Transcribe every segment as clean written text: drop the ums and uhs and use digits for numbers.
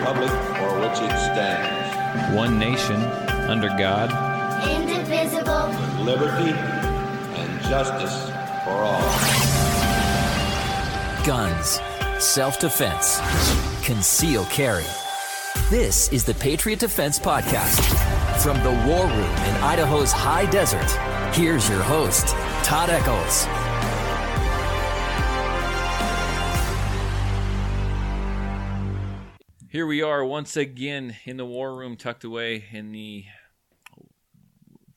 republic for which it stands. One nation, under God. Indivisible. With liberty and justice for all. Guns, self-defense, concealed carry. This is the Patriot Defense Podcast. From the War Room in Idaho's high desert, here's your host, Todd Echols. Here we are once again in the War Room, tucked away in the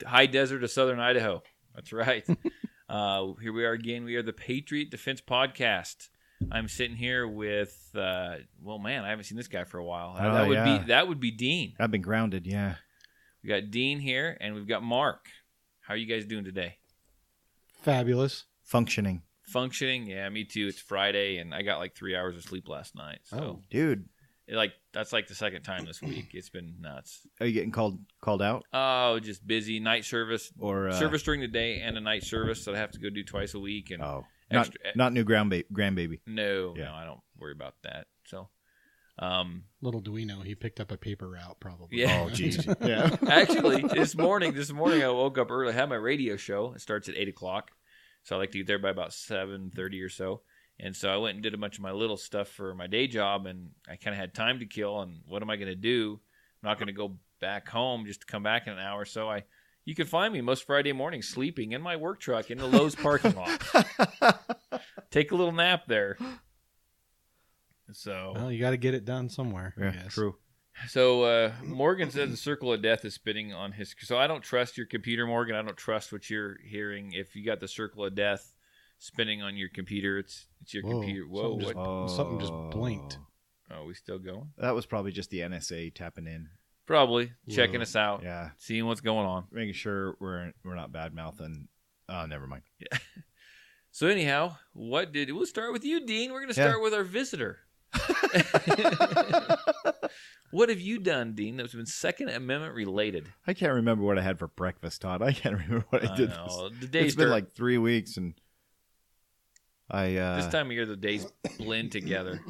high desert of southern Idaho. That's right. Here we are again. We are the Patriot Defense Podcast. I'm sitting here with, well, man, I haven't seen this guy for a while. That would be Dean. I've been grounded, yeah. We got Dean here, and we've got Mark. How are you guys doing today? Fabulous. Functioning, yeah, me too. It's Friday, and I got like 3 hours of sleep last night. So, dude. That's like the second time this week. It's been nuts. Are you getting called out? Oh, just busy. Night service. Or service during the day and a night service that I have to go do twice a week. And not new grandbaby. No, I don't worry about that. So, little do we know, he picked up a paper route probably. Yeah. Oh, geez. Yeah. Actually, this morning I woke up early. I had my radio show. It starts at 8 o'clock. So I like to get there by about 7:30 or so. And so I went and did a bunch of my little stuff for my day job, and I kind of had time to kill. And what am I going to do? I'm not going to go back home just to come back in an hour. So you can find me most Friday mornings sleeping in my work truck in the Lowe's parking lot. Take a little nap there. So, well, you got to get it done somewhere. Yeah, I guess. True. So Morgan says the circle of death is spinning on his. So I don't trust your computer, Morgan. I don't trust what you're hearing. If you got the circle of death spinning on your computer, it's your computer. Whoa! Something just blinked. Oh, we still going? That was probably just the NSA tapping in. Probably checking us out. Yeah, seeing what's going on, making sure we're not bad mouthing. Oh, never mind. Yeah. So anyhow, we'll start with you, Dean. We're going to start with our visitor. What have you done, Dean, that's been Second Amendment related? I can't remember what I had for breakfast, Todd. I can't remember what I did. It's been like 3 weeks, and this time of year the days blend together.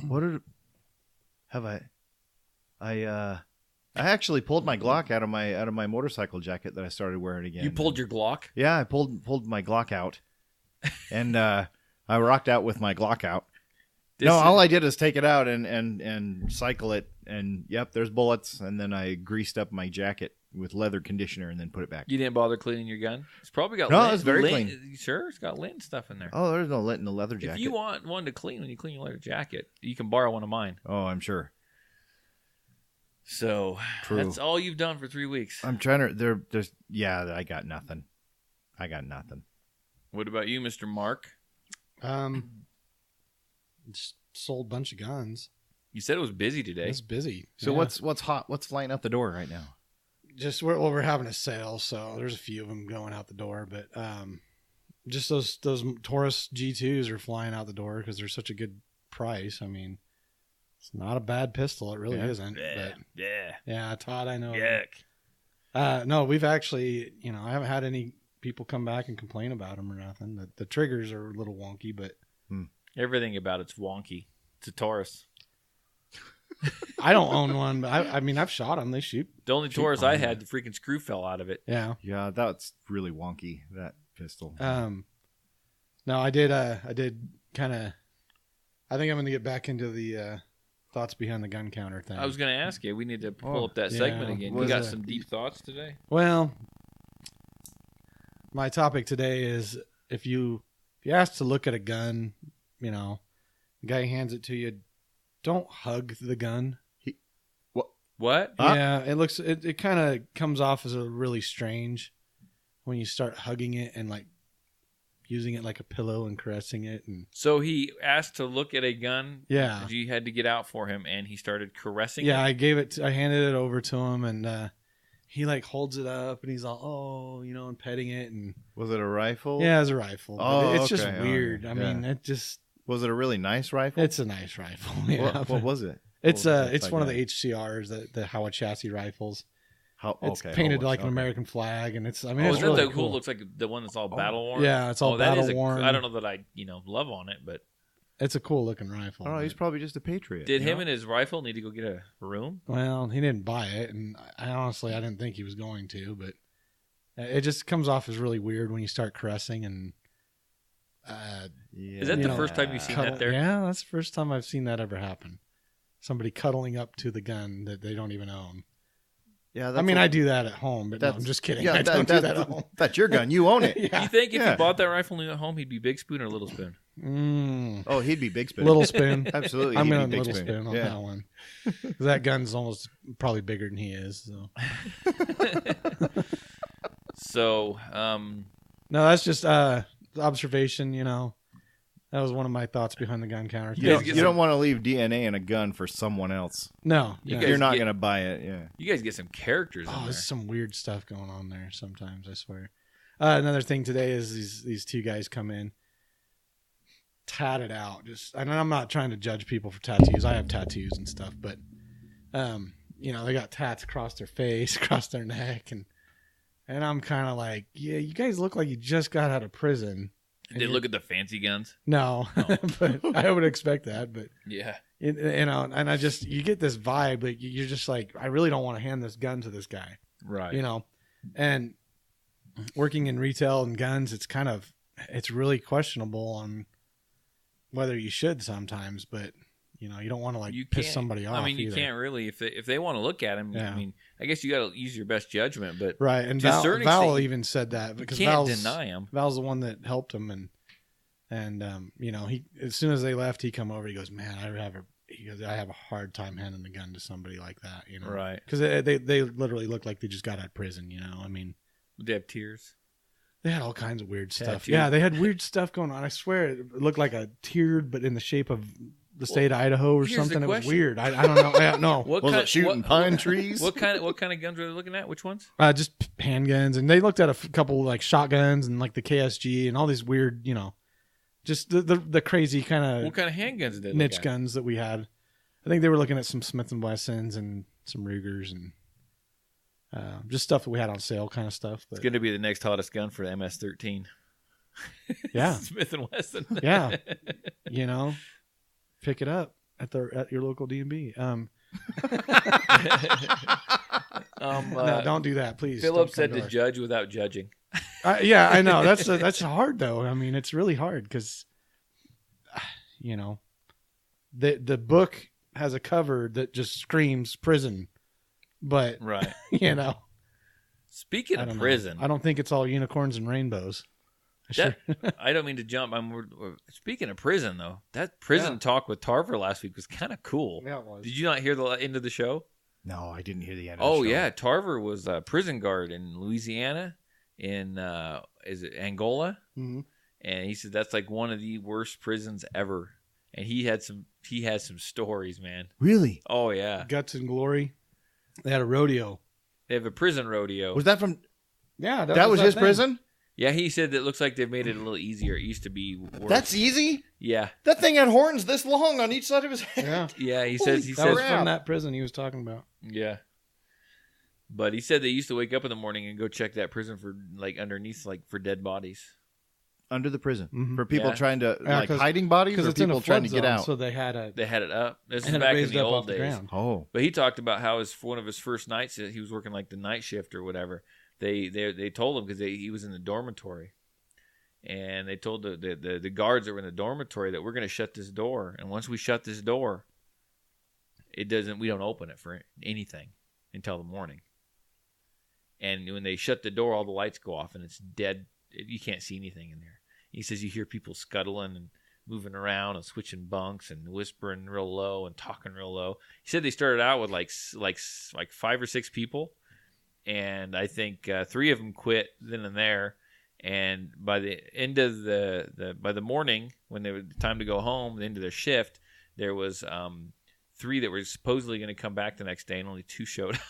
I actually pulled my Glock out of my motorcycle jacket that I started wearing again. You pulled your Glock? Yeah, I pulled my Glock out, and I rocked out with my Glock out. All I did is take it out and cycle it, and yep, there's bullets, and then I greased up my jacket with leather conditioner and then put it back. You didn't bother cleaning your gun? It's probably got lint. No, it's very lint. clean. Sure, it's got lint stuff in there. Oh, there's no lint in the leather jacket. If you want one to clean when you clean your leather jacket, you can borrow one of mine. Oh, I'm sure. So True. That's all you've done for 3 weeks. I'm trying to. I got nothing. What about you, Mr. Mark? Just sold a bunch of guns. You said it was busy today. It's busy. So what's hot? What's flying out the door right now? Just we're having a sale, so there's a few of them going out the door. But just those Taurus G2s are flying out the door because they're such a good price. I mean, it's not a bad pistol. It really isn't. Yeah, Todd, I know. Yuck. No, we've actually, I haven't had any people come back and complain about them or nothing. The triggers are a little wonky, but everything about it's wonky. It's a Taurus. I don't own one, but I mean, I've shot them. They shoot. The only Taurus I had, the freaking screw fell out of it. Yeah. Yeah, that's really wonky, that pistol. No, I did kind of, I think I'm going to get back into the thoughts behind the gun counter thing. I was going to ask you. We need to pull up that segment again. You got some deep thoughts today? Well, my topic today is if you ask to look at a gun, the guy hands it to you, don't hug the gun. What? Yeah, it kind of comes off as a really strange when you start hugging it and like using it like a pillow and caressing it. And so he asked to look at a gun. Yeah, you had to get out for him, and he started caressing. Yeah, it? I handed it over to him, and he like holds it up, and he's all and petting it. And was it a rifle? Yeah, it was a rifle. Oh, it's just weird. I mean, it just. Was it a really nice rifle? It's a nice rifle. Yeah. What was it? It's one of the HCRs, the Howard chassis rifles. It's painted like an American flag, and it's. I mean, it's really cool. It looks like the one that's all battle worn. Yeah, it's all battle worn. I don't know that I love on it, but It's a cool looking rifle. Oh, he's probably just a Patriot. Did him and his rifle need to go get a room? Well, he didn't buy it, and I honestly didn't think he was going to, but it just comes off as really weird when you start caressing and. Is that the first time you've seen that there? Yeah, that's the first time I've seen that ever happen. Somebody cuddling up to the gun that they don't even own. Yeah, I do that at home, but no, I'm just kidding. I don't do that at home. That's your gun. You own it. You think if he bought that rifle at home, he'd be Big Spoon or Little Spoon? Oh, he'd be Big Spoon. Little Spoon. Absolutely. I'm he'd going be Little Big Spoon on that one. 'Cause that gun's almost probably bigger than he is. So, no, that's just observation. That was one of my thoughts behind the gun counter. You don't want to leave DNA in a gun for someone else. No, You're not going to buy it. Yeah. You guys get some characters in there. There's some weird stuff going on there sometimes, I swear. Another thing today is these two guys come in, tatted out. And I'm not trying to judge people for tattoos. I have tattoos and stuff, but they got tats across their face, across their neck, and I'm kind of like, yeah, you guys look like you just got out of prison. Did they look at the fancy guns? No. But I would expect that. But yeah, and I just you get this vibe like you're just like I really don't want to hand this gun to this guy, right? And working in retail and guns, it's really questionable on whether you should sometimes, but you don't want to piss somebody off. You can't really if they want to look at him. Yeah. I guess you got to use your best judgment, but right. And Val even said that because you can't deny him. Val's the one that helped him, and he as soon as they left, he come over. He goes, "Man, I have a hard time handing the gun to somebody like that." Right? Because they literally look like they just got out of prison. They have tears. They had all kinds of weird stuff. Yeah, they had weird stuff going on. I swear, it looked like a tiered, but in the shape of the state of Idaho or something. It was weird. I don't know. I don't know. What was it shooting pine trees? What kind of guns were they looking at? Which ones? Just handguns, and they looked at a couple like shotguns and like the KSG and all these weird, just the crazy kind of. What kind of handguns did they niche guns that we had? I think they were looking at some Smith and Wessons and some Rugers and just stuff that we had on sale, kind of stuff. But, it's going to be the next hottest gun for the MS-13. Yeah, Smith and Wesson. Yeah, pick it up at your local D&B. No, don't do that, please. Philip said to judge without judging. Yeah, I know that's hard though. I mean, it's really hard because the book has a cover that just screams prison, but right, Speaking of prison, I don't think it's all unicorns and rainbows. I don't mean to jump. Speaking of prison, though, that prison talk with Tarver last week was kind of cool. Yeah, it was. Did you not hear the end of the show? No, I didn't hear the end of the show. Oh, yeah. Tarver was a prison guard in Louisiana, in is it Angola? Mm-hmm. And he said that's like one of the worst prisons ever. And he had some stories, man. Really? Oh, yeah. Guts and Glory. They had a rodeo. They have a prison rodeo. Was that from... Yeah, that was his prison? Yeah, he said that it looks like they've made it a little easier. It used to be worse. That's easy? Yeah. That thing had horns this long on each side of his head. Yeah, he says that was from that prison he was talking about. Yeah. But he said they used to wake up in the morning and go check that prison for underneath for dead bodies. Under the prison. Mm-hmm. For people trying to hiding bodies or people trying to get out. So they had it up. This is back in the old days. Oh. But he talked about how one of his first nights he was working the night shift or whatever. They told him because he was in the dormitory. And they told the guards that were in the dormitory that we're going to shut this door. And once we shut this door, we don't open it for anything until the morning. And when they shut the door, all the lights go off and it's dead. You can't see anything in there. He says you hear people scuttling and moving around and switching bunks and whispering real low and talking real low. He said they started out with like 5 or 6 people. And I think 3 of them quit then and there. And by the end of by the morning, when they were time to go home, the end of their shift, there was 3 that were supposedly going to come back the next day, and only 2 showed up.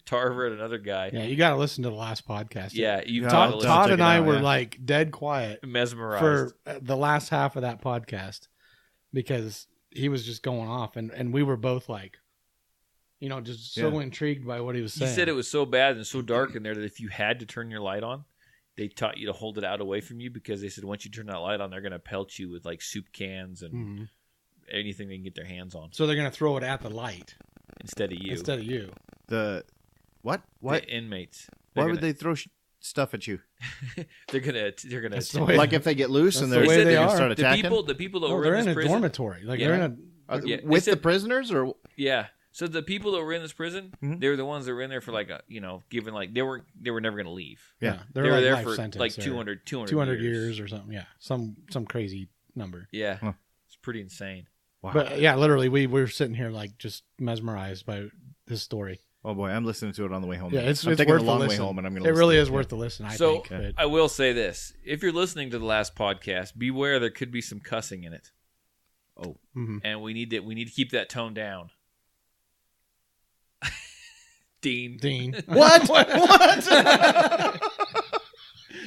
Tarver and another guy. Yeah, you got to listen to the last podcast. Yeah, Todd and I were dead quiet, mesmerized for the last half of that podcast because he was just going off, and we were both just so intrigued by what he was saying. He said it was so bad and so dark in there that if you had to turn your light on, they taught you to hold it out away from you because they said once you turn that light on, they're going to pelt you with like soup cans and anything they can get their hands on. So they're going to throw it at the light instead of you. The what? What? The inmates. Why would they throw stuff at you? They're gonna like if they get loose and they're the way they gonna are. start attacking. The people that were they're in this in a prison, dormitory. Like they're in a with said, the prisoners or yeah. So the people that were in this prison, they were the ones that were in there for like given like they were never going to leave. Yeah, they were like there life for sentence like or 200 years or something. Yeah, some crazy number. Yeah, it's pretty insane. wow. But yeah, literally, we were sitting here like just mesmerized by this story. Oh boy, I'm listening to it on the way home. Yeah, it's I'm taking worth a long the way listen. home, and I'm going to. It really is worth the listen. I think. So I will say this: if you're listening to the last podcast, beware there could be some cussing in it. Oh, and we need to keep that tone down. Dean. What?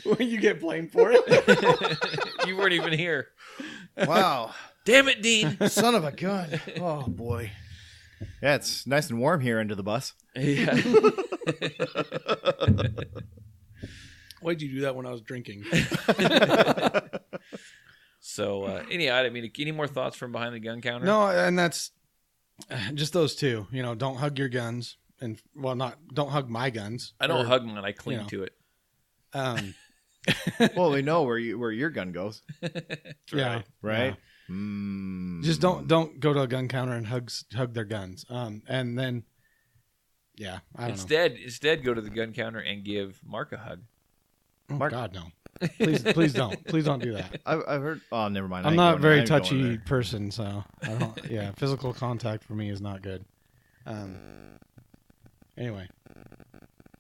When you get blamed for it. You weren't even here. wow! Damn it, Dean! Son of a gun! Oh boy. Yeah, it's nice and warm here under the bus. Yeah. Why'd you do that when I was drinking? So, any more thoughts from behind the gun counter? No, and that's just those two. Don't hug your guns, and don't hug my guns. I don't hug mine. I cling to it. Well, we know where your gun goes. Yeah, right. Yeah. Just don't go to a gun counter and hug their guns. And then, I don't know. Instead, go to the gun counter and give Mark a hug. Oh, Mark, God, no. Please don't. Please don't do that. I've heard. Oh, never mind. I'm not a very touchy person, so I don't. Yeah, physical contact for me is not good. Anyway,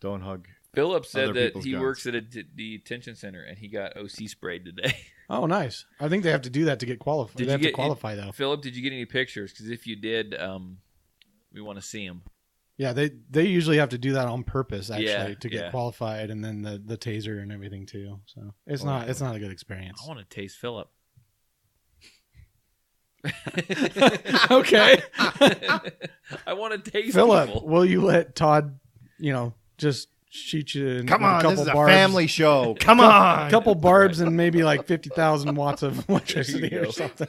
don't hug. Philip said that he guns. works at a detention center and he got OC sprayed today. Oh, nice. I think they have to do that to get qualified. They have to qualify, though. Philip, did you get any pictures? Because if you did, we want to see them. Yeah, they usually have to do that on purpose, actually, to get yeah. qualified, and then the taser and everything too. So it's not a good experience. I want to taste Philip. Okay. I want to taste Philip, people. will you let Todd, just shoot you in Come with on, a couple this is barbs, a family show. Come on, a couple barbs and maybe like 50,000 watts of electricity or something.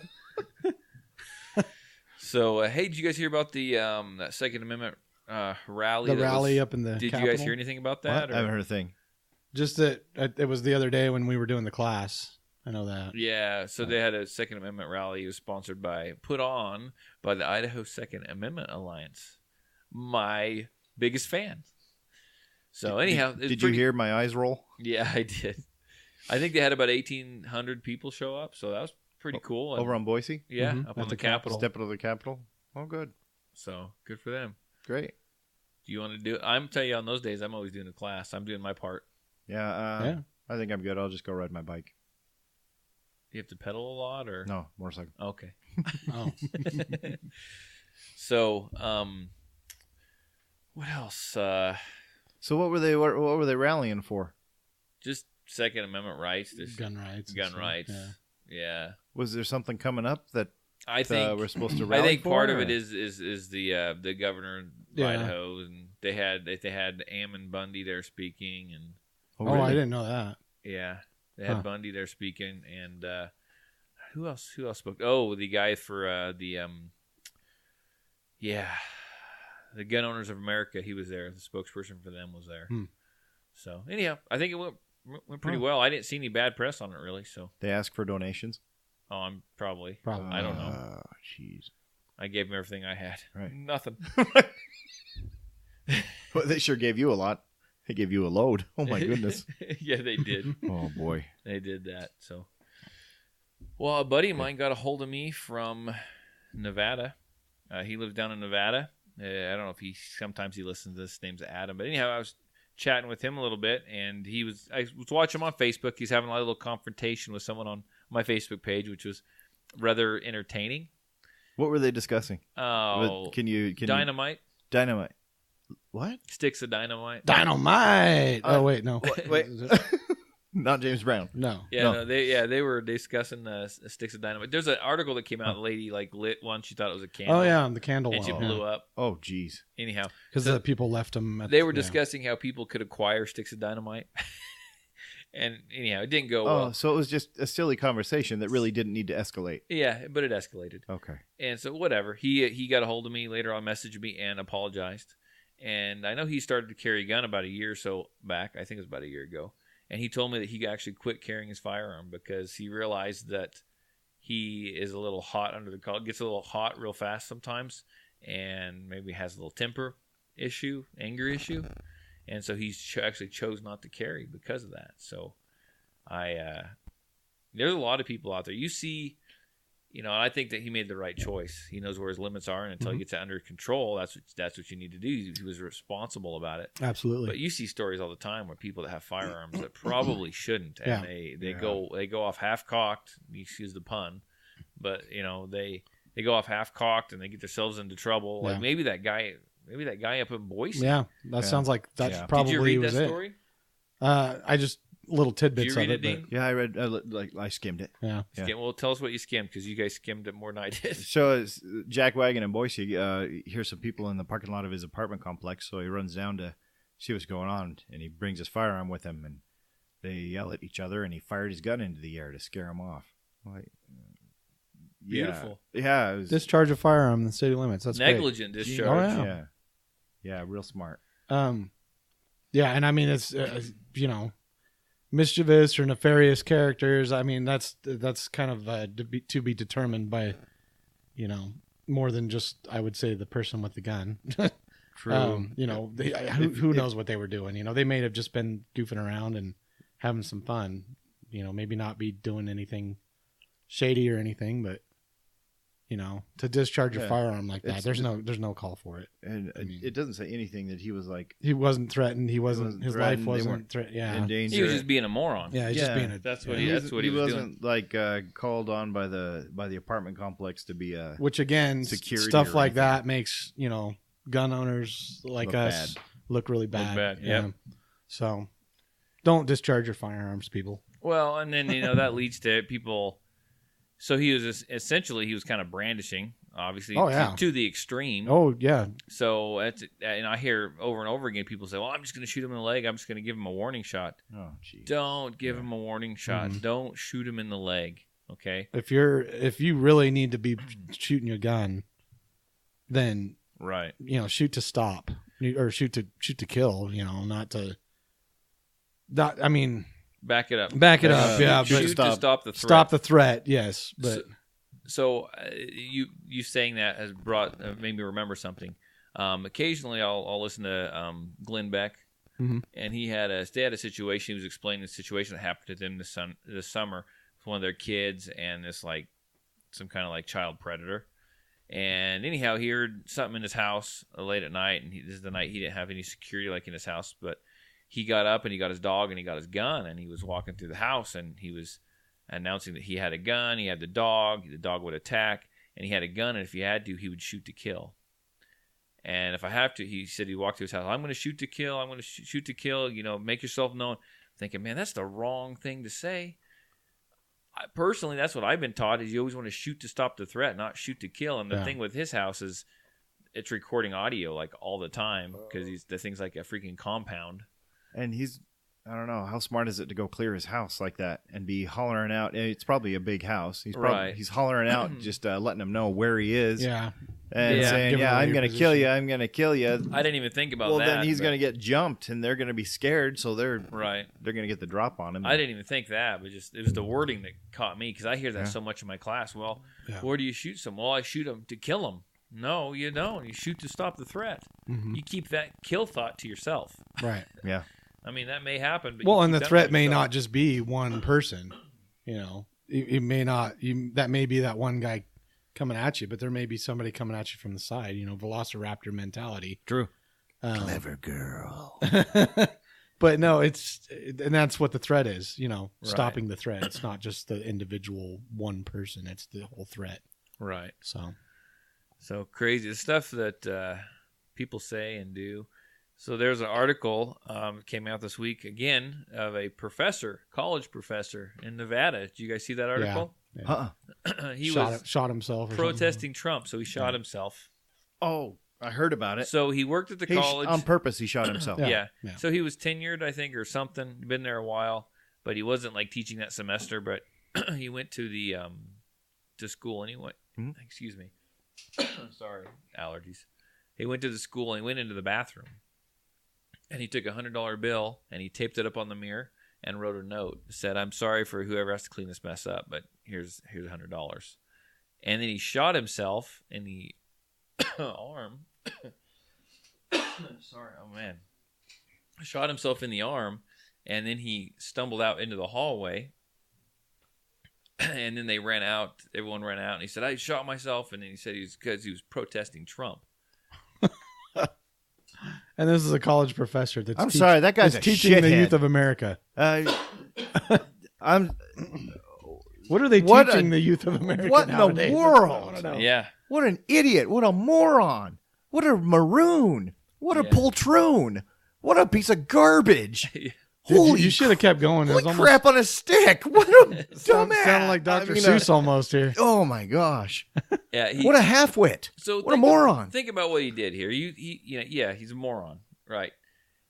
So, hey, did you guys hear about the that Second Amendment rally? The rally up in the Did Capitol? you guys hear anything about that? I haven't heard a thing. Just that it was the other day when we were doing the class. I know that. Yeah, so they had a Second Amendment rally. It was put on by the Idaho Second Amendment Alliance. My biggest fan. So anyhow, did you hear my eyes roll? Yeah, I did. I think they had about 1,800 people show up, so that was pretty cool. Over on Boise? Yeah, Mhm. up on the Capitol. Step into the Capitol. Oh, good. So good for them. Great. Do you want to do it? I'm telling you, on those days, I'm always doing a class. I'm doing my part. Yeah. I think I'm good. I'll just go ride my bike. Do you have to pedal a lot, or No, motorcycle. Okay. Oh. So, what else? So what were they rallying for? Just Second Amendment rights. Just Gun rights. Gun rights. Yeah. Was there something coming up that I think we're supposed to rally I think for, part of or? it is the governor of Idaho, and they had Ammon Bundy there speaking, and Oh, I didn't know that. yeah, they had Bundy there speaking, and who else spoke? Oh, the guy for the Gun Owners of America. He was there. The spokesperson for them was there. So anyhow, I think it went pretty well. I didn't see any bad press on it really. So They asked for donations? oh, I'm probably. Probably. I don't know. Jeez. I gave them everything I had. Right. Nothing. Well, they sure gave you a lot. They gave you a load. Oh, my goodness. Yeah, they did. Oh, boy. They did that. So, well, a buddy of mine got a hold of me from Nevada. He lives down in Nevada. I don't know if sometimes he listens to this. His name's Adam. But anyhow, I was chatting with him a little bit, and I was watching him on Facebook. He's having a little confrontation with someone on my Facebook page, which was rather entertaining. What were they discussing? Oh, dynamite. Dynamite. What? Sticks of dynamite. Dynamite. Oh wait, no. Wait. Not James Brown. No. Yeah, no. They were discussing sticks of dynamite. There's an article that came out. The lady lit one. She thought it was a candle. Oh yeah, the candle and one. she blew up. Oh, geez. Anyhow, because the people left them. They were discussing how people could acquire sticks of dynamite, And anyhow, it didn't go Oh, well. so it was just a silly conversation that really didn't need to escalate. Yeah, but it escalated. Okay. And so whatever. He got a hold of me later on, messaged me, and apologized. And I know he started to carry a gun about a year or so back. I think it was about a year ago. And he told me that he actually quit carrying his firearm because he realized that he is a little hot under the collar, gets a little hot real fast sometimes, and maybe has a little temper issue, anger issue. And so he actually chose not to carry because of that. So there's a lot of people out there. You see, and I think that he made the right choice. He knows where his limits are, and until he gets it under control, that's what you need to do. He was responsible about it. Absolutely. But you see stories all the time where people that have firearms that probably shouldn't, and they go off half cocked. Excuse the pun, but they go off half cocked and they get themselves into trouble. Like maybe that guy up in Boise. Yeah, that sounds like that's probably Did you read was that it. story? I just little tidbits Did you read of it, it. Dean? Yeah, I read. I skimmed it. Yeah. Well, tell us what you skimmed because you guys skimmed it more than I did. So it's Jack Wagon in Boise. Hears some people in the parking lot of his apartment complex, so he runs down to see what's going on, and he brings his firearm with him, and they yell at each other, and he fired his gun into the air to scare him off. Like, Beautiful. Yeah, it was Discharge a firearm in the city limits. That's Negligent great. discharge. Oh, yeah. Yeah, real smart. Yeah, and I mean it's mischievous or nefarious characters. I mean that's kind of to be determined by more than just I would say the person with the gun. True. Who knows what they were doing? They may have just been goofing around and having some fun. Maybe not be doing anything shady or anything, but to discharge a firearm like that, there's no call for it. And it doesn't say anything that he was like. He wasn't threatened. His life threatened. wasn't threatened. Yeah, in danger. He was just being a moron. yeah, he's just being That's what He he was wasn't doing. like called on by the apartment complex to be a. which again, security stuff or like anything. that makes gun owners like Look us bad. look really bad. bad, Yeah. So don't discharge your firearms, people. Well, and then that leads to people. So he was essentially kind of brandishing, obviously, to the extreme. Oh yeah, So I hear over and over again people say, "Well, I'm just going to shoot him in the leg. I'm just going to give him a warning shot." Oh, geez. Don't give him a warning shot. Don't shoot him in the leg. Okay. if you really need to be shooting your gun, then Right. shoot to stop or shoot to kill. Not to. That I mean, Back it up. Yeah, Shoot but to stop the threat. stop the threat. Yes, but So you saying that has made me remember something. Occasionally, I'll listen to Glenn Beck, and they had a situation. He was explaining the situation that happened to them this summer with one of their kids and this some kind of child predator. And anyhow, he heard something in his house late at night, and this is the night he didn't have any security in his house, but he got up and he got his dog and he got his gun and he was walking through the house and he was announcing that he had a gun, he had the dog would attack, and he had a gun, and if he had to, he would shoot to kill. And if I have to, he said he walked to his house, I'm going to shoot to kill, I'm going to shoot to kill, make yourself known. Thinking, man, that's the wrong thing to say. Personally, that's what I've been taught, is you always want to shoot to stop the threat, not shoot to kill. And the thing with his house is it's recording audio all the time because the thing's like a freaking compound. And I don't know, how smart is it to go clear his house like that and be hollering out? It's probably a big house. He's hollering out, just letting him know where he is. yeah, And saying, I'm going to kill you. I'm going to kill you. I didn't even think about that. Well, then he's going to get jumped, and they're going to be scared, so they're going to get the drop on him. I didn't even think that, but it was the wording that caught me because I hear that so much in my class. Well, where do you shoot someone? Well, I shoot them to kill them. No, you don't. You shoot to stop the threat. You keep that kill thought to yourself. right. Yeah. I mean, that may happen. But Well, and the threat may not just be one person. It may not. That may be that one guy coming at you, but there may be somebody coming at you from the side. Velociraptor mentality. True. Clever girl. But no, and that's what the threat is. Stopping the threat. It's not just the individual one person. It's the whole threat. Right. So crazy. The stuff that people say and do. So there's an article came out this week again of a college professor in Nevada. Did you guys see that article? Yeah. He shot himself. Or protesting Trump, so he shot himself. Oh, I heard about it. So he worked at the college on purpose. He shot himself. Yeah. So he was tenured, I think, or something. Been there a while. but he wasn't like teaching that semester. But he went to the to school and he went. Excuse me. Sorry, allergies. He went to the school and he went into the bathroom, and he took a $100 bill and he taped it up on the mirror and wrote a note. Said, "I'm sorry for whoever has to clean this mess up, but here's $100." And then he shot himself in the arm. Sorry, oh man. Shot himself in the arm, and then he stumbled out into the hallway. And then they ran out. Everyone ran out, and he said, "I shot myself." And then he said because he was protesting Trump. And this is a college professor that's sorry, that guy's teaching shithead. the youth of America. What are they teaching the youth of America What nowadays? in the world? I wanna know. Yeah. What an idiot. What a moron. What a maroon. What a poltroon. What a piece of garbage. Holy You should have kept going. It was Holy crap on a stick. What a dumbass. Sounded like Dr. Seuss almost here. Oh, my gosh. Yeah. What a half-wit. So what a moron. Think about what he did here. He's a moron, right?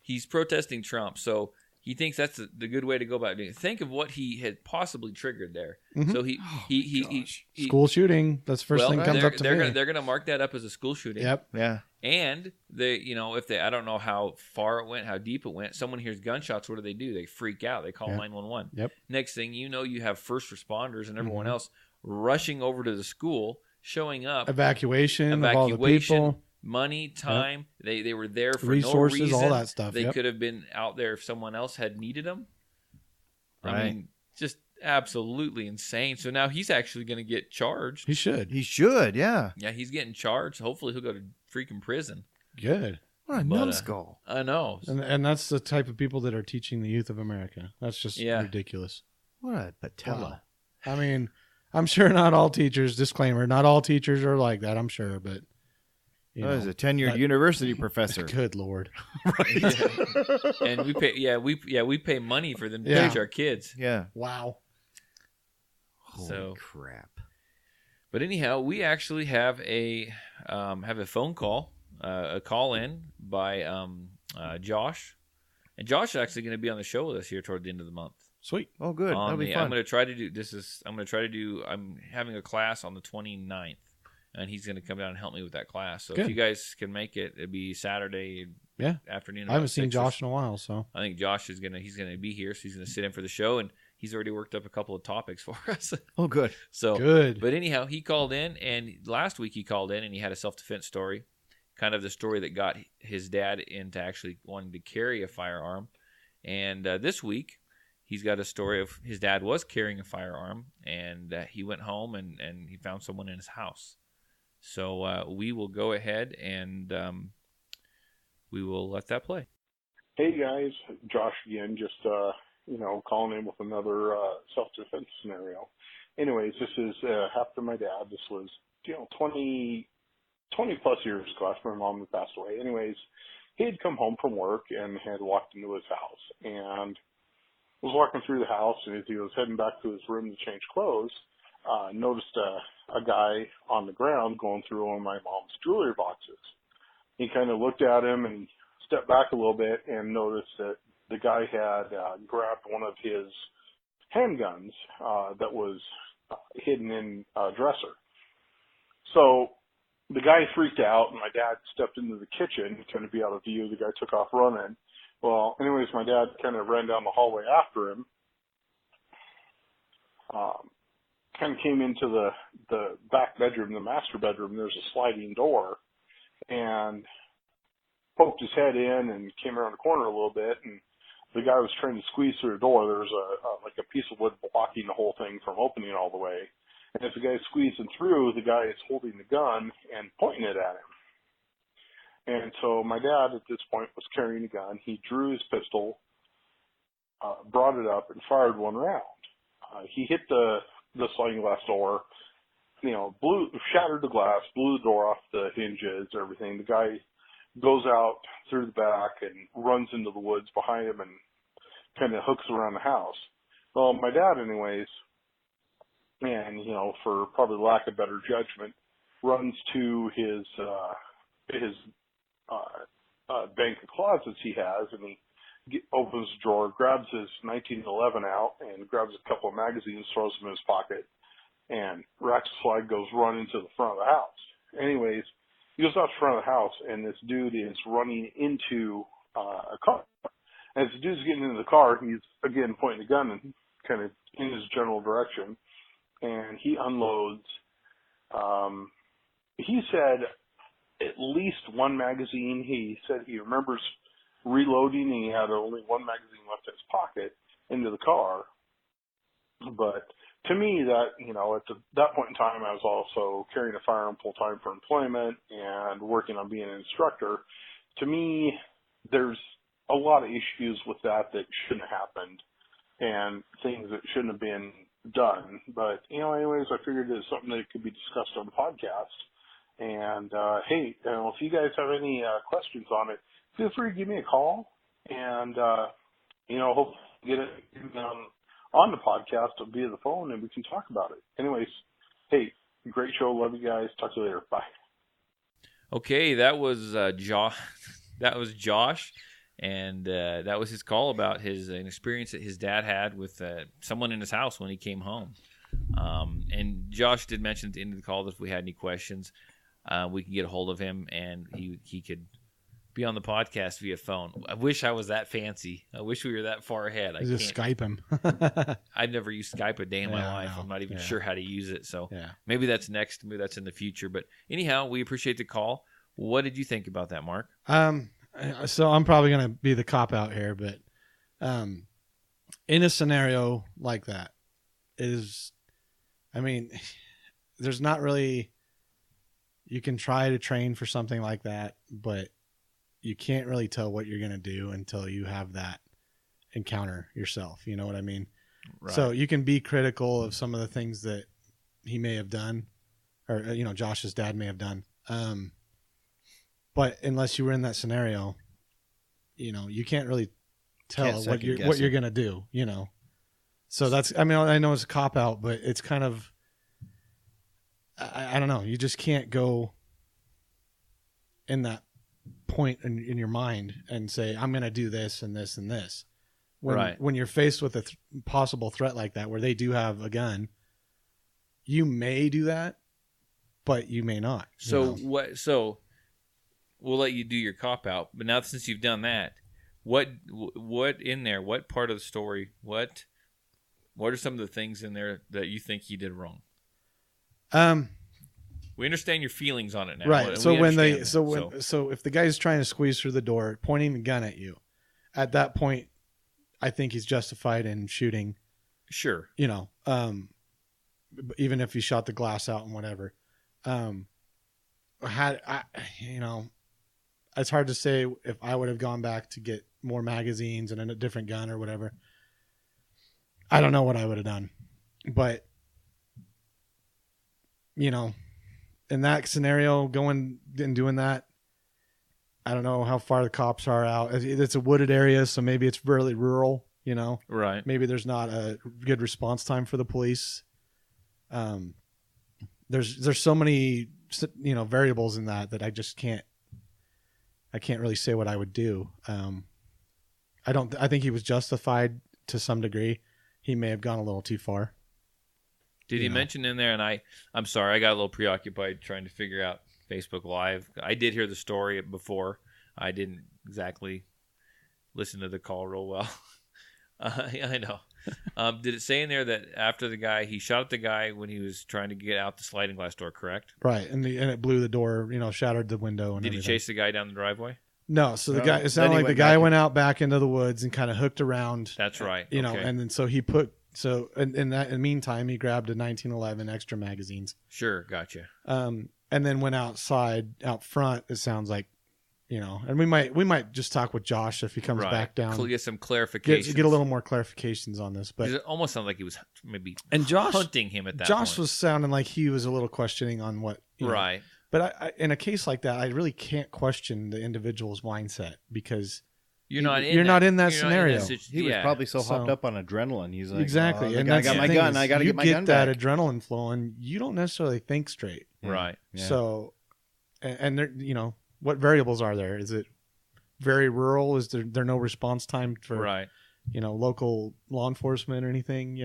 He's protesting Trump, so he thinks that's the good way to go about doing it. Think of what he had possibly triggered there. Mm-hmm. So he school shooting. That's the first thing comes up to me. They're gonna mark that up as a school shooting. Yep. Yeah. And I don't know how far it went, how deep it went. Someone hears gunshots. What do? They freak out. They call 911. Yep. Next thing you know, you have first responders and everyone else rushing over to the school, showing up. Evacuation of all the people. Money, time. Yep. They were there for resources, no reason. all that stuff. They could have been out there if someone else had needed them. Right. I mean, just absolutely insane. So now he's actually going to get charged. He should. He should, yeah. Yeah, he's getting charged. Hopefully he'll go to freaking prison. Good. What a numbskull. I know. And that's the type of people that are teaching the youth of America. That's just ridiculous. What a patella. Wow. I mean, I'm sure not all teachers, disclaimer, not all teachers are like that, I'm sure, but he's a tenured university professor. Good Lord. Right. Yeah. And we pay money for them to teach our kids. Yeah. Wow. Holy crap. But anyhow, we actually have a phone call, a call in by Josh, and Josh is actually going to be on the show with us here toward the end of the month. Sweet. Oh, good. That'll be fun. I'm going to try to do. I'm having a class on the 29th, and he's going to come down and help me with that class. So if you guys can make it, it'd be Saturday afternoon. I haven't seen Josh in a while, so I think Josh he's going to be here, so he's going to sit in for the show, and he's already worked up a couple of topics for us. Oh, good. So good. But anyhow, he called in, and last week he called in, and he had a self-defense story, kind of the story that got his dad into actually wanting to carry a firearm. And this week, he's got a story of his dad was carrying a firearm, and he went home and he found someone in his house. So we will go ahead and we will let that play. Hey guys, Josh again, just calling in with another self-defense scenario. Anyways, this is after my dad. This was 20 plus years ago after my mom had passed away. Anyways, he had come home from work and had walked into his house and was walking through the house, and as he was heading back to his room to change clothes, noticed a guy on the ground going through one of my mom's jewelry boxes. He kind of looked at him and stepped back a little bit and noticed that the guy had grabbed one of his handguns that was hidden in a dresser. So the guy freaked out, and my dad stepped into the kitchen, trying to be out of view. The guy took off running. Well, anyways, my dad kind of ran down the hallway after him, kind of came into the back bedroom, the master bedroom. There's a sliding door, and poked his head in and came around the corner a little bit, and the guy was trying to squeeze through the door. There was a piece of wood blocking the whole thing from opening all the way. And as the guy's squeezing through, the guy is holding the gun and pointing it at him. And so my dad at this point was carrying a gun. He drew his pistol, brought it up, and fired one round. He hit the sliding glass door, shattered the glass, blew the door off the hinges, everything. The guy goes out through the back and runs into the woods behind him and kind of hooks around the house. Well, my dad, anyways, and, for probably lack of better judgment, runs to his bank of closets he has, and he opens the drawer, grabs his 1911 out, and grabs a couple of magazines, throws them in his pocket, and racks the slide, goes run into the front of the house. Anyways, he goes out the front of the house, and this dude is running into a car. As the dude's getting into the car, he's, again, pointing a gun and kind of in his general direction, and he unloads. He said at least one magazine. He said he remembers reloading, and he had only one magazine left in his pocket into the car. But to me, that, you know, at that point in time, I was also carrying a firearm full time for employment and working on being an instructor. To me, there's a lot of issues with that shouldn't have happened and things that shouldn't have been done. But, you know, anyways, I figured it's something that could be discussed on the podcast. And, hey, you know, if you guys have any questions on it, feel free to give me a call and, you know, hopefully get it on the podcast via the phone and we can talk about it. Anyways, hey, great show. Love you guys. Talk to you later. Bye. Okay, that was Josh, and that was his call about an experience that his dad had with someone in his house when he came home. And Josh did mention at the end of the call that if we had any questions, we could get a hold of him, and he could be on the podcast via phone. I wish I was that fancy. I wish we were that far ahead. I just can't. Skype him. I've never used Skype a day in my life. I'm not even sure how to use it. So maybe that's next. Maybe that's in the future. But anyhow, we appreciate the call. What did you think about that, Mark? So I'm probably going to be the cop out here, but in a scenario like that there's not really, you can try to train for something like that, but you can't really tell what you're going to do until you have that encounter yourself. You know what I mean? Right. So you can be critical of some of the things that he may have done, or, you know, Josh's dad may have done. But unless you were in that scenario, you know, you can't really tell what you're going to do, you know? So that's, I mean, I know it's a cop out, but it's kind of, I don't know. You just can't go in that point in your mind and say, I'm going to do this and this and this. When you're faced with a possible threat like that, where they do have a gun, you may do that, but you may not. So we'll let you do your cop out, but now since you've done that, what in there? What part of the story? What are some of the things in there that you think he did wrong? We understand your feelings on it now, right? So if the guy's trying to squeeze through the door, pointing the gun at you, at that point, I think he's justified in shooting. Sure, you know, even if he shot the glass out and whatever. It's hard to say if I would have gone back to get more magazines and a different gun or whatever. I don't know what I would have done, but you know, in that scenario, going and doing that, I don't know how far the cops are out. It's a wooded area, so maybe it's really rural, you know? Right. Maybe there's not a good response time for the police. There's so many, you know, variables in that I just can't really say what I would do. I think he was justified to some degree. He may have gone a little too far. Did he mention in there, and I'm sorry, I got a little preoccupied trying to figure out Facebook Live. I did hear the story before. I didn't exactly listen to the call real well. I know. Did it say in there that after he shot at the guy when he was trying to get out the sliding glass door, correct? Right, and it blew the door, you know, shattered the window. And did he chase the guy down the driveway? No, so the guy, it sounded like the guy went out back into the woods and kind of hooked around. That's right. You know, and then so he put, in the meantime, he grabbed a 1911 extra magazines. Sure, gotcha. And then went out front, it sounds like, you know, and we might just talk with Josh if he comes back down. Get some clarification. Get a little more clarifications on this. But it almost sounded like he was maybe Josh hunting him at that Josh point. was sounding like he was a little questioning on what, you know. Right. But I, in a case like that, I really can't question the individual's mindset because you're not in that scenario. He was probably so hopped up on adrenaline. He's like, exactly. And I got my gun. I got to get my gun back. You get that adrenaline flowing. You don't necessarily think straight. Right. Yeah. So, and there, you know, what variables are there? Is it very rural? Is there no response time for Right. local law enforcement or anything?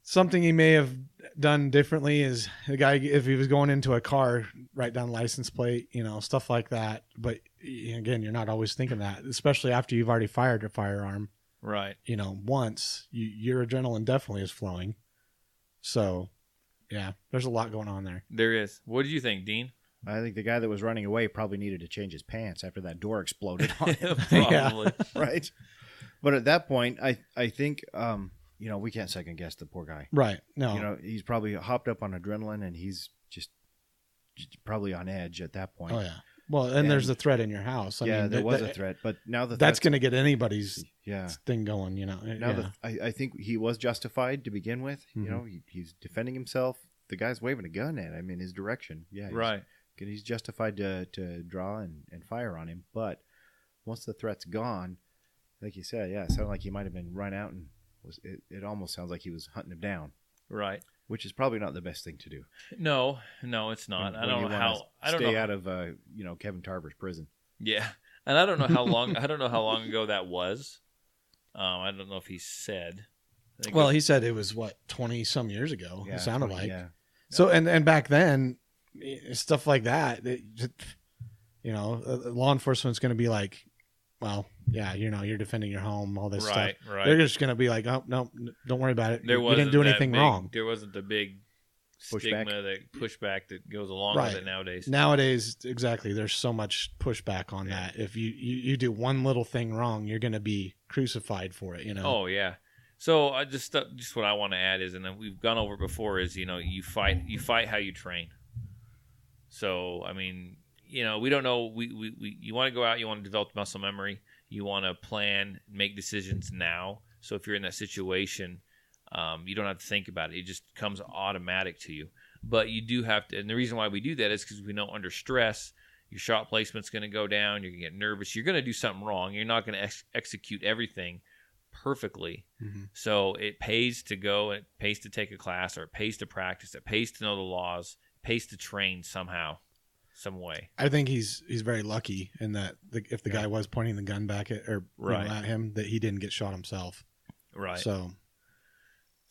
Something he may have done differently is the guy, if he was going into a car, write down license plate, stuff like that. But again, you're not always thinking that, especially after you've already fired a firearm. Right. Once your adrenaline definitely is flowing. So, yeah, there's a lot going on there. There is. What did you think, Dean? I think the guy that was running away probably needed to change his pants after that door exploded on him. Probably. Right. But at that point, I think, we can't second guess the poor guy. Right. No. He's probably hopped up on adrenaline and he's just probably on edge at that point. Oh, yeah. Well, and there's a threat in your house. I mean, there was a threat, but now that's going to get anybody's thing going, Now I think he was justified to begin with. Mm-hmm. He's defending himself. The guy's waving a gun at him in his direction. Yeah, right. He's justified to draw and fire on him. But once the threat's gone, like you said, it sounded like he might have been run out and it almost sounds like he was hunting him down. Right. Which is probably not the best thing to do. No, it's not. I don't know how. I don't stay know. out of Kevin Tarver's prison. Yeah, and I don't know how long. I don't know how long ago that was. I don't know if he said. Well, he said it was 20 some years ago. Yeah, it sounded 20, like. Yeah. So and back then, stuff like that. Law enforcement's going to be like, well, yeah, you're defending your home, all this stuff. Right. They're just going to be like, oh, no, don't worry about it. We didn't do anything wrong. There wasn't the big Pushback. pushback that goes along with it nowadays. Nowadays, exactly. There's so much pushback on that. If you do one little thing wrong, you're going to be crucified for it. Oh yeah. So I just what I want to add is, and then we've gone over it before, is you fight how you train. So I mean, we don't know. You want to go out, you want to develop muscle memory, you want to plan, make decisions now. So if you're in that situation, you don't have to think about it. It just comes automatic to you. But you do have to, and the reason why we do that is because we know under stress, your shot placement's going to go down. You're going to get nervous. You're going to do something wrong. You're not going to execute everything perfectly. Mm-hmm. So it pays to go, it pays to take a class, or it pays to practice, it pays to know the laws, it pays to train somehow, some way. I think he's very lucky in that if the guy was pointing the gun back at at him, that he didn't get shot himself. Right. So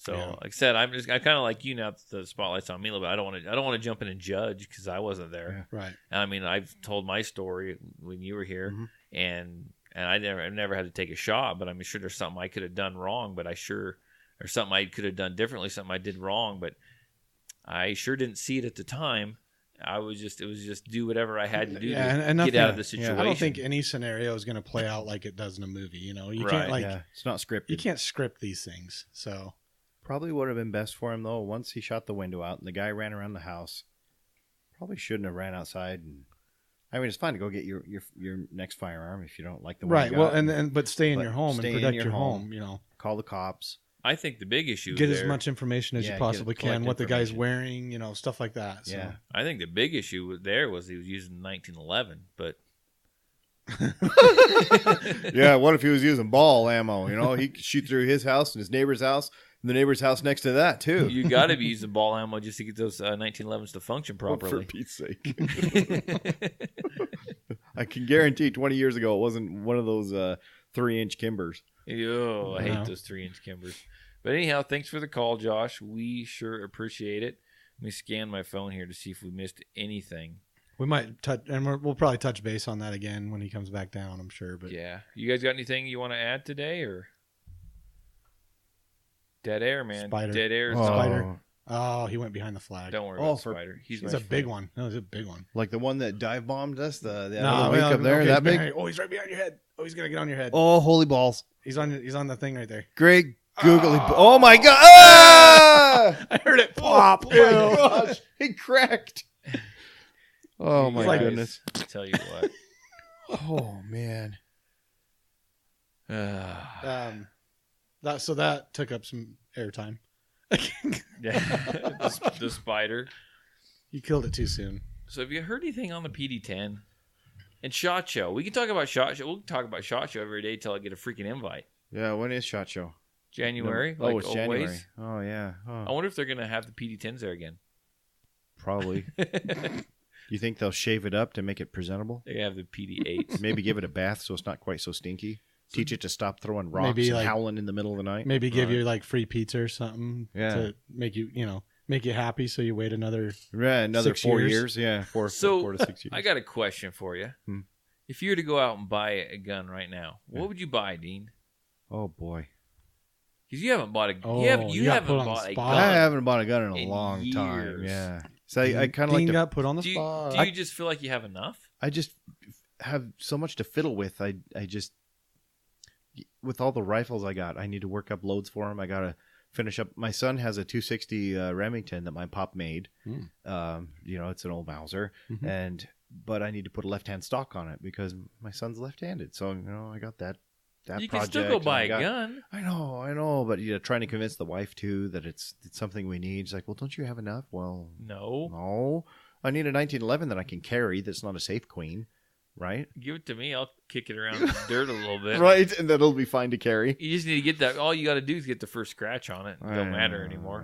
like I said, I kind of like you now. The spotlight's on me a little bit. I don't want to jump in and judge because I wasn't there. Yeah. Right. I mean, I've told my story when you were here, mm-hmm. and I never had to take a shot. But I'm sure there's something I could have done wrong. But or something I could have done differently. Something I did wrong. But I sure didn't see it at the time. It was just do whatever I had to do to get out of the situation. I don't think any scenario is going to play out like it does in a movie. You right. can't it's not scripted. You can't script these things. So probably would have been best for him though. Once he shot the window out and the guy ran around the house, probably shouldn't have ran outside. And I mean, it's fine to go get your next firearm if you don't like the one right. you got. Well, but stay in your home and protect your home. Call the cops. I think the big issue get as much information as you possibly can, what the guy's wearing, stuff like that. So. Yeah, I think the big issue there was he was using 1911, but yeah, what if he was using ball ammo? He could shoot through his house and his neighbor's house and the neighbor's house next to that too. You got to be using ball ammo just to get those 1911s to function properly. For Pete's sake. I can guarantee 20 years ago it wasn't one of those 3-inch Kimbers. I hate those 3-inch Kimbers. But anyhow, thanks for the call, Josh. We sure appreciate it. Let me scan my phone here to see if we missed anything. We might touch, and we'll probably touch base on that again when he comes back down, I'm sure. But yeah. You guys got anything you want to add today, or dead air, man? Spider. Dead air. Spider. Oh, he went behind the flag. Don't worry about Spider. He's a big one. No, it's a big one. Like the one that dive bombed us. Week up there. Okay, that big. Oh, he's right behind your head. Oh, he's gonna get on your head. Oh, holy balls! He's on the thing right there. Greg googly. Oh my god! Ah! I heard it pop. Oh my gosh! He cracked. Oh my goodness! I tell you what. Oh man. That took up some airtime. Yeah, the Spider. You killed it too soon. So have you heard anything on the PD-10 and SHOT Show? We can talk about SHOT Show. We'll talk about SHOT Show every day till I get a freaking invite. Yeah, when is SHOT Show? January. It's January. Ways. Oh yeah. Oh. I wonder if they're gonna have the PD-10s there again. Probably. You think they'll shave it up to make it presentable? They have the PD8s. Maybe give it a bath so it's not quite so stinky. Teach it to stop throwing rocks Maybe, and like, howling in the middle of the night. Maybe give you like free pizza or something Yeah. to make you make you happy. So you wait another. Yeah, another 6 4 years. years. Yeah, four to 6 years. I got a question for you. If you were to go out and buy a gun right now, what would you buy, Dean? Oh boy, Because you haven't bought a Oh, you got haven't put on the bought a spot. gun. I haven't bought a gun in a in long time. years. Yeah, so I kind of like Dean to. got put on the Do spot. you just feel like you have enough? I just have so much to fiddle with. I just with all the rifles I got, I need to work up loads for them. I gotta finish up. My son has a 260 Remington that my pop made. It's an old Mauser, but I need to put a left-hand stock on it because my son's left-handed. So I got that. You can project, still go and buy I a got- gun. I know, but trying to convince the wife too that it's something we need. She's like, well, don't you have enough? Well, No. I need a 1911 that I can carry. That's not a safe queen, right? Give it to me. I'll kick it around in the dirt a little bit. Right, and that'll be fine to carry. You just need to get that. All you got to do is get the first scratch on it. It don't matter I anymore.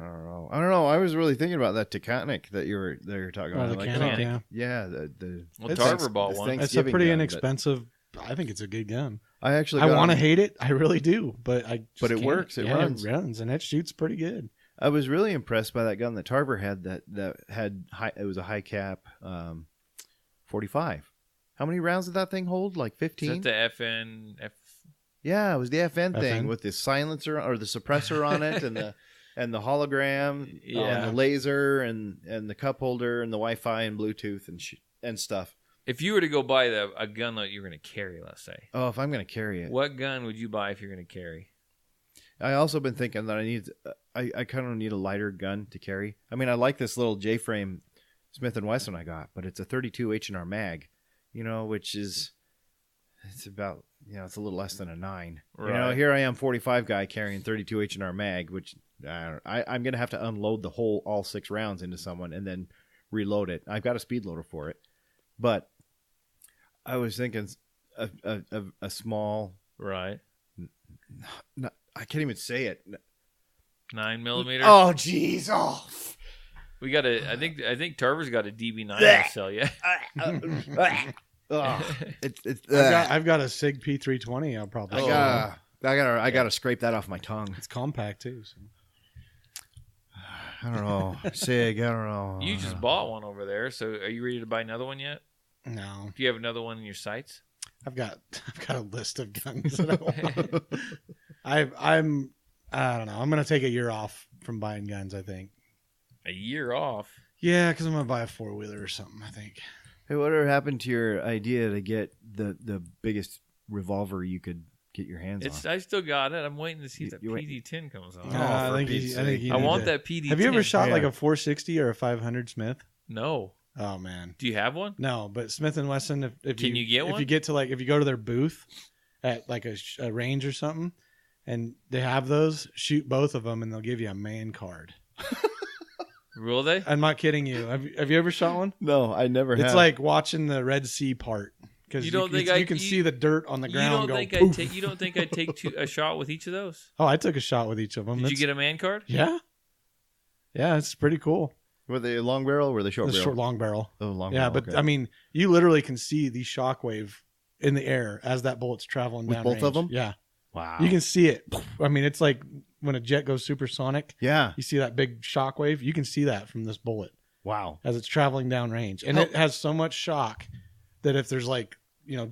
don't know. I was really thinking about that Taconic that you were talking Oh, about. the Like, Canic, Canic. yeah. the Well, It's- Tarver bought it's one. thanks- It's a Thanksgiving pretty gun, but- inexpensive. I think it's a good gun. I actually I got want to on- hate it. I really do, but I. Just But it can't. works. It Yeah, runs. It runs, and it shoots pretty good. I was really impressed by that gun that Tarver had. That had high. It was a high cap, 45. How many rounds did that thing hold? Like 15. Is that the FN? Yeah, it was the FN thing FN? with the silencer or the suppressor on it, and the hologram, Yeah. and the laser, and the cup holder, and the Wi-Fi and Bluetooth and stuff. If you were to go buy a gun that you were going to carry, let's say, Oh, if I'm going to carry it, what gun would you buy if you're going to carry? I also been thinking that I kind of need a lighter gun to carry. I mean, I like this little J-frame Smith & Wesson I got, but it's a 32 H&R mag, which is it's about it's a little less than a 9. Right. Here I am, 45 guy carrying 32 H&R mag, which I'm gonna have to unload all 6 rounds into someone and then reload it. I've got a speed loader for it, but I was thinking a small. Right. I can't even say it. 9mm. Oh, jeez! Oh. We got I think Tarver's got a DB9 to sell you. Oh, it's. I've got a Sig P320. I'll probably. I gotta scrape that off my tongue. It's compact too. So. I don't know. Sig, I don't know. You just bought one over there, so are you ready to buy another one yet? No, Do you have another one in your sights? I've got a list of guns that I want. I don't know. I'm gonna take a year off from buying guns. I think. A year off. Yeah, because I'm gonna buy a 4-wheeler or something. I think. Hey, whatever happened to your idea to get the biggest revolver you could get your hands on? I still got it. I'm waiting to see if that You wait- PD10 comes on. I for think Pete's I think sake. you I need want to- that PD10. Have you ever shot Yeah. like a 460 or a 500 Smith? No. Oh man, Do you have one? no. But Smith and Wesson, if Can you get if one? you get to if you go to their booth at like a range or something, and they have those, shoot both of them, and they'll give you a man card. Will they? I'm not kidding you. Have you ever shot one? No, I never have. It's like watching the Red Sea part because You don't think you can see the dirt on the You ground. don't think poof. You don't think I'd take a shot with each of those? Oh, I took a shot with each of them. Did you get a man card? Yeah, it's pretty cool. Were they long barrel or were they short The barrel? short long barrel. Oh, long Yeah, barrel. but okay. I mean, you literally can see the shockwave in the air as that bullet's traveling With down both of range. them? Yeah, wow. you can see it. I mean, it's like when a jet goes supersonic. Yeah. You see that big shockwave. You can see that from this bullet Wow. as it's traveling down range, and it has so much shock that if there's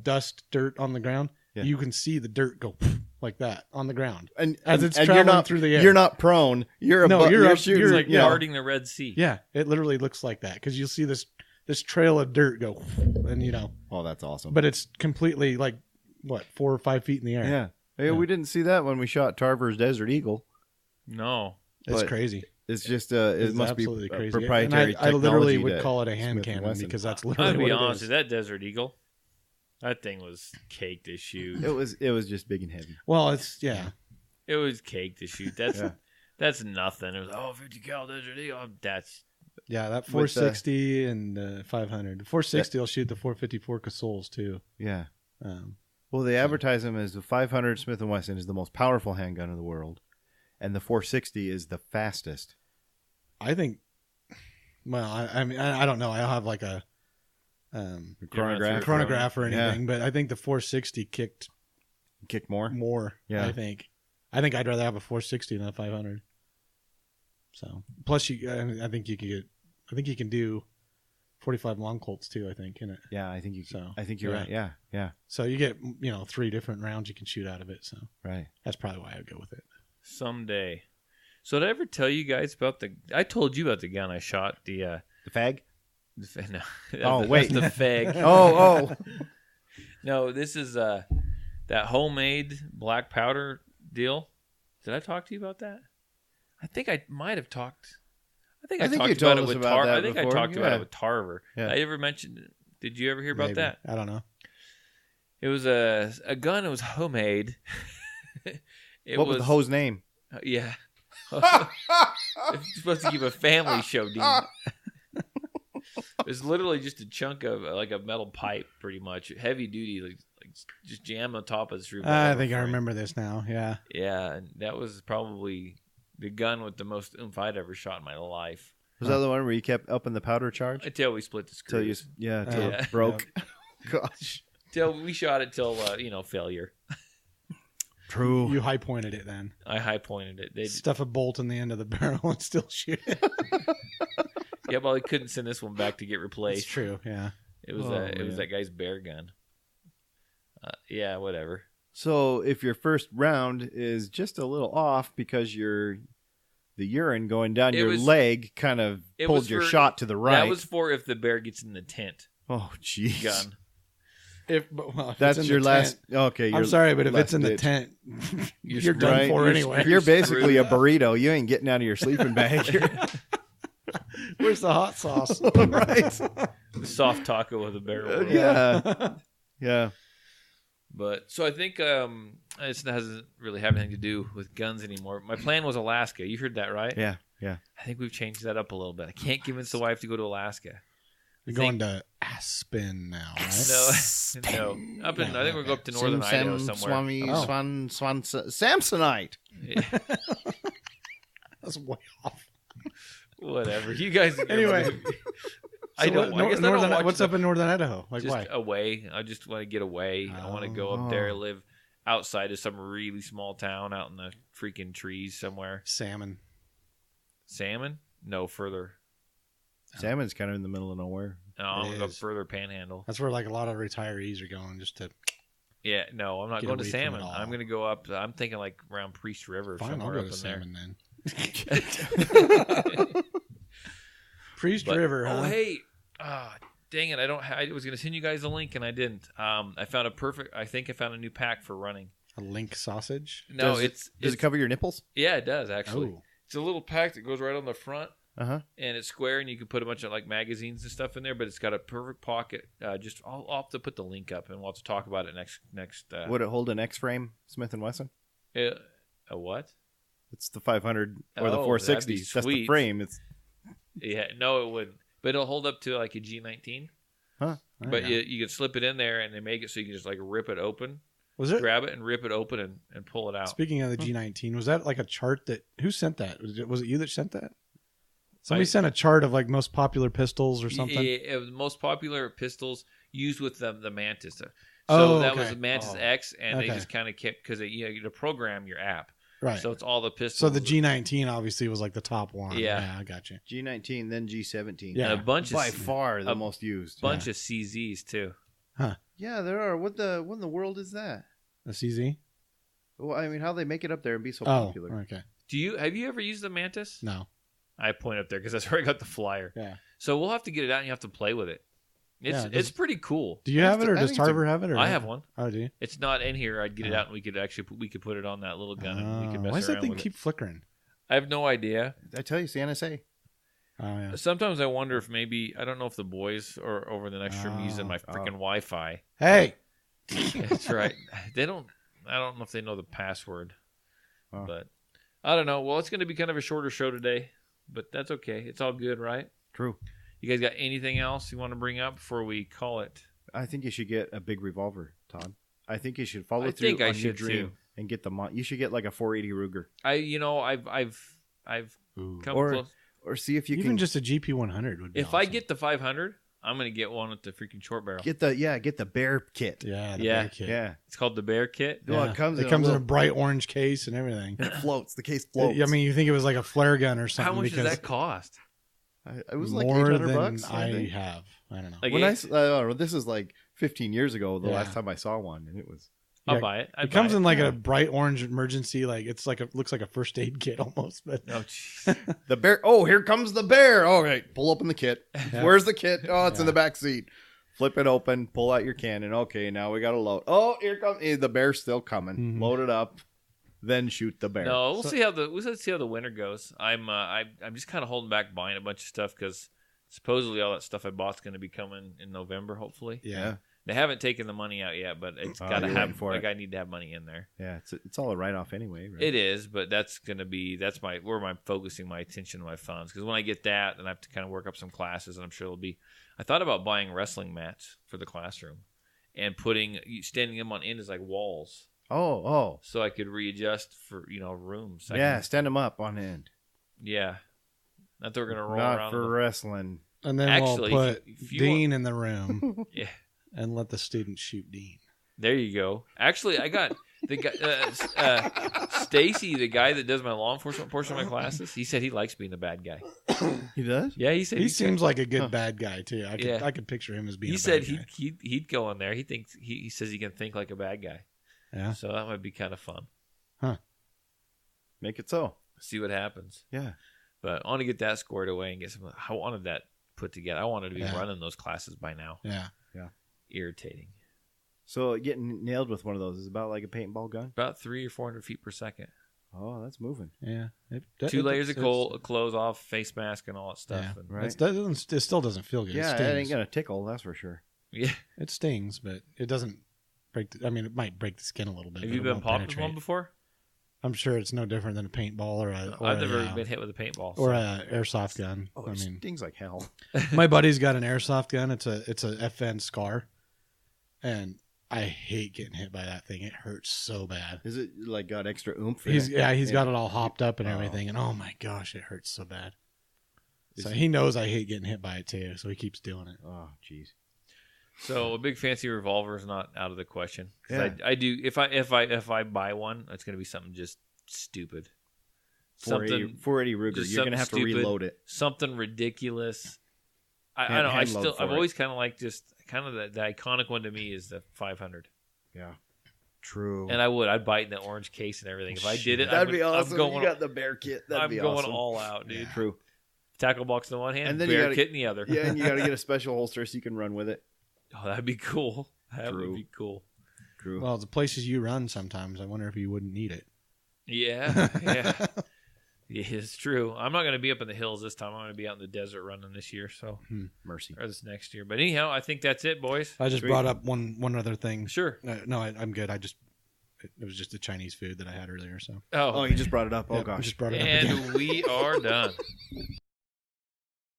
dust, dirt on the ground, Yeah. you can see the dirt go like that on the ground. And As it's and traveling you're not, through the air. You're not prone. You're No, above, you're up- shooting. you're It's like Yeah. guarding the Red Sea. Yeah, it literally looks like that because you'll see this trail of dirt go, and Oh, that's awesome. but it's completely 4 or 5 feet in the air. yeah. Hey, we didn't see that when we shot Tarver's Desert Eagle. No. It's But crazy. It's just it It's must be absolutely crazy. proprietary And I literally technology would to call it a hand Smith & cannon Wesson. because that's I'm literally gonna be what honest it with is. that Desert Eagle. That thing was cake to shoot. It was just big and heavy. Well, it's It was cake to shoot. That's Yeah. that's nothing. It was 50 cal Desert Eagle. That's that With 460 and 500. The 460 will shoot the 454 Casols too. Yeah. Um, Well, they advertise them as the 500 Smith & Wesson is the most powerful handgun in the world, and the 460 is the fastest. I think. Well, I mean, I don't know. I have chronograph or anything, but I think the 460 kicked more. Yeah. I think I'd rather have a 460 than a 500. So plus I think you can do 45 long Colts too. I think in it. Yeah, I think you're right. Yeah. So you get 3 different rounds you can shoot out of it. So Right. that's probably why I would go with it. Someday. So did I ever tell you guys about I told you about the gun I shot, the fag? no. Oh, That's the fag. Oh. No, this is that homemade black powder deal. Did I talk to you about that? I think I might have talked. I think I you talked told about it us with about Tarver. that I think before. I talked about Yeah. it with Tarver. Yeah. I ever mentioned it? Did you ever hear about Maybe. that? I don't know. It was a gun. It was homemade. What was the hoe's name? Yeah. It's supposed to give a family show, Dean. It's literally just a chunk of like a metal pipe, pretty much heavy duty, like just jam on top of this roof. I think I remember this now. Yeah. Yeah, and that was probably the gun with the most oomph I'd ever shot in my life. Was that the one where you kept upping the powder charge? Until we split the screws. Till it broke. Gosh. Till we shot it till failure. True. You high pointed it then. I high pointed it. Stuff a bolt in the end of the barrel and still shoot it. Yeah, well, they couldn't send this one back to get replaced. It's true. Yeah. It was it was that guy's bear gun. Yeah, whatever. So if your first round is just a little off because the urine going down your leg kind of pulled your shot to the right. That was for if the bear gets in the tent. Oh, jeez. Gun. If that's your last. Okay, I'm sorry, but if it's in the tent, you're done for anyway. You're basically a burrito. You ain't getting out of your sleeping bag. Where's the hot sauce? Right. The soft taco with a barrel. Yeah. But so I think it doesn't really have anything to do with guns anymore. My plan was Alaska. You heard that, right? Yeah. I think we've changed that up a little bit. I can't convince the wife to go to Alaska. You're going to Aspen now, right? No. I think we're going to go up to northern Idaho somewhere. Samsonite. Yeah. That's way off. Whatever. You guys. Anyway. I don't watch what's up in northern Idaho? Like just why? Away. I just want to get away. I want to go up there, live outside of some really small town out in the freaking trees somewhere. Salmon? No, further. Salmon's kind of in the middle of nowhere. No, I'm going to go further panhandle. That's where like a lot of retirees are going just to. Yeah, no, I'm not going to Salmon. I'm going to go up. I'm thinking like around Priest River. Fine, somewhere I'll go up to in Salmon there. then. Priest River, huh? Oh, hey. Dang it. I was going to send you guys a link and I didn't. I found I think I found a new pack for running. A link sausage? No, does it cover your nipples? Yeah, it does actually. Oh. It's a little pack that goes right on the front. Uh-huh. And it's square, and you can put a bunch of like magazines and stuff in there. But it's got a perfect pocket. I'll have to put the link up, and we'll have to talk about it next. Would it hold an X-frame Smith & Wesson? A what? It's the 500 or the Oh, 460. that'd be That's the sweet. frame. Yeah, no, it wouldn't. But it'll hold up to like a G19. Huh? But you can slip it in there, and they make it so you can just like rip it open. Was it? Grab it and rip it open and pull it out. Speaking of the G19, was that like a chart that? Who sent that? Was it you that sent that? Somebody sent a chart of like most popular pistols or something. Yeah, it was most popular pistols used with the Mantis. So that was the Mantis X, and they just kind of kept because you to program your app. Right. So it's all the pistols. So the G19 obviously was like the top one. Yeah, I got you. G19, then G17. Yeah, and a bunch by of far the most used. Bunch of CZs too. Huh? Yeah, there are. What in the world is that? A CZ? Well, I mean, how they make it up there and be so popular? Okay. Have you ever used the Mantis? No. I point up there because that's where I got the flyer. Yeah. So we'll have to get it out and you have to play with it. It's pretty cool. Do you have it or does Tarver have it? Or I have one. Oh, do you? It's not in here. I'd get it out and we could put it on that little gun and we could mess why does around that thing with keep it. flickering? I have no idea. I tell you, it's the NSA. Oh yeah. Sometimes I wonder if maybe I don't know if the boys are over the next room using my freaking Wi-Fi. Hey. That's right. They don't. I don't know if they know the password, but I don't know. Well, it's going to be kind of a shorter show today, but that's okay. It's all good, right? True. You guys got anything else you want to bring up before we call it? I think you should get a big revolver, Todd. I think you should follow through on your dream and get you should get like a 480 Ruger. I've come close. Or see if you even can just a GP100 would be If awesome. I get the 500, I'm gonna get one with the freaking short barrel. Get the bear kit. Yeah, the Yeah. bear kit. Yeah. It's called the Bear Kit. Well, Yeah. it comes in a bright orange case and everything. and it floats. The case floats. I mean, you think it was like a flare gun or something? How much does because that cost? it was like more $800 than bucks. I think. have. I don't know. Like When eight- this is like 15 years ago, the Yeah. last time I saw one, and it was I'll Yeah, buy it. I'd It comes buy in like a bright orange emergency, like it's like looks like a first aid kit almost. But Oh, jeez. the bear. Oh, here comes the bear. All right, pull open the kit. Yeah. Where's the kit? Oh, it's in Yeah. the back seat. Flip it open. Pull out your cannon. Okay, now we got to load. Oh, here comes the bear's still coming. Mhm. Load it up, then shoot the bear. No, we'll see how the winter goes. I'm just kind of holding back buying a bunch of stuff because supposedly all that stuff I bought's going to be coming in November. Hopefully, yeah, they haven't taken the money out yet, but it's Oh, got to you're have. waiting for Like it. I need to have money in there. Yeah, it's all a write off anyway. Right? It is, but that's where I'm focusing my attention, my funds. Because when I get that, then I have to kind of work up some classes, and I'm sure it'll be. I thought about buying wrestling mats for the classroom, and standing them on end as like walls, Oh, so I could readjust for rooms. yeah. Stand them up on end. Yeah. Not that we're gonna roll Not around. for wrestling. and then Actually, we'll put if you Dean in the room Yeah. and let the students shoot Dean. There you go. Actually, I got the guy, Stacy, the guy that does my law enforcement portion of my classes. He said he likes being the bad guy. He does. Yeah, he said He seems like a good bad guy too. Yeah. I could picture him as being. He a said bad guy. he'd go in there. He thinks he says he can think like a bad guy. Yeah. So that might be kind of fun. Make it so. See what happens. Yeah. But I want to get that squared away and get some. I wanted that put together. I wanted to be Yeah. running those classes by now. Yeah. Irritating. So getting nailed with one of those is about like a paintball gun. About 300 or 400 feet per second. Oh, that's moving. Yeah. Two layers of clothes off, face mask, and all that stuff. Yeah. And, Right. It still doesn't feel good. Yeah, it it ain't stings. gonna tickle. That's for sure. yeah. It stings, but it doesn't break. It might break the skin a little bit. Have but you it been won't popped with penetrate. one before? I'm sure it's no different than a paintball or I've never been hit with a paintball. or so- a airsoft gun. Oh, I it mean, stings like hell. my buddy's got an airsoft gun. It's a FN Scar, and I hate getting hit by that thing. It hurts so bad. Is it like got extra oomph? in He's it? got it all hopped up and Oh. everything, and oh my gosh, it hurts so bad. Is So he- he knows I hate getting hit by it too, so he keeps doing it. Oh, jeez. So a big fancy revolver is not out of the question. 'Cause Yeah. I do if I buy one, it's gonna be something just stupid. 480 Ruger. just You're gonna have something to stupid. reload it. Something ridiculous. I Hand- don't. hand load for I've it. always kind of like the iconic one to me is the 500. Yeah. True. And I'd buy it in the orange case and everything. If I did it, That'd be awesome. I'm going, You got the bear kit. That'd I'm be going awesome. all out, dude. True. Tackle box in the one hand, And then you bear gotta- kit in the other. Yeah, and you got to get a special holster so you can run with it. Oh, that'd be cool. That True. would be cool. True. Well, the places you run sometimes, I wonder if you wouldn't need it. Yeah, yeah. Yeah, it's true. I'm not going to be up in the hills this time. I'm going to be out in the desert running this year, so Mercy. or this next year. But anyhow, I think that's it, boys. I just Sweet. brought up one other thing. Sure. No, I'm good. It was just the Chinese food that I had earlier. So Oh, you just brought it up. Oh, Yep, I gosh. just brought it up again. And we are done.